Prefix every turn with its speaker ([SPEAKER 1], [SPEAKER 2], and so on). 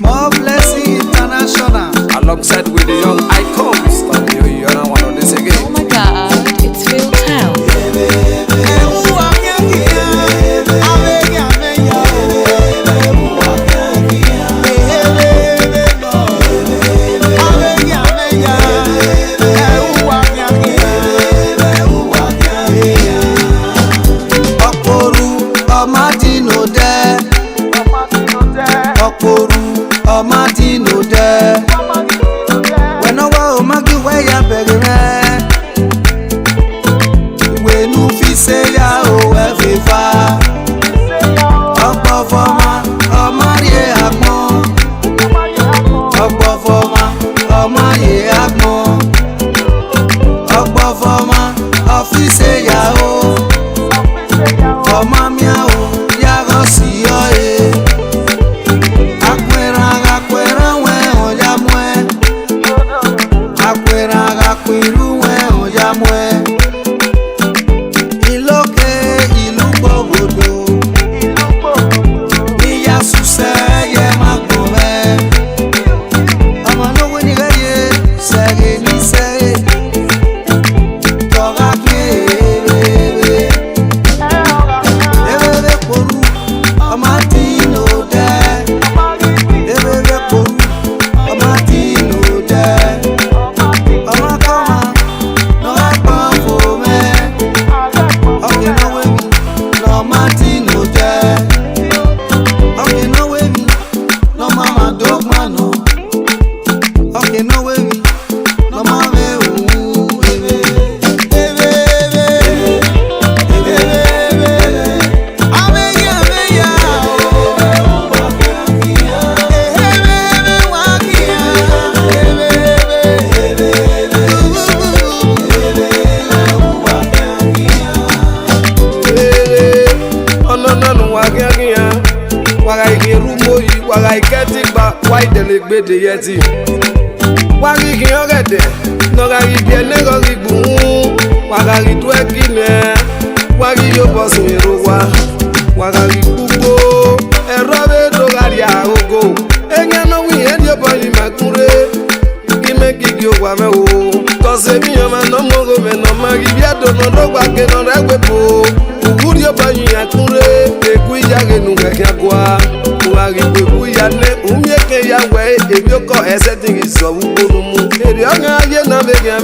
[SPEAKER 1] More blessing international.
[SPEAKER 2] Alongside with the young icon Stanley, Iyonawan on this again.
[SPEAKER 3] Oh my God, it's Phil Town.
[SPEAKER 1] Martino de when I wa magi we ya begere we nu fi say ya o e fa opo foma o marie agbon opo foma o marie agbon opo foma o fi say ya o mi o ya go si o e
[SPEAKER 2] Waga iketi gba wa idele gbede yeti wagi kin ogede noga ri bi enego ri gbun waga ri tu ekine wagi yo bosun ero waga ri gbugbo ero be do gari agogo enya no wi edio boyi makure kime gigi ogwa me o to se mi o ma no mo go me no ma ri bi ado no do gba ke no regbe po uguri o boyi akure eku ijage nu keke agwa wagi gbebu ya ne umyeke ya we ebioko esetting is so ukunu mu eri oga ye na be ya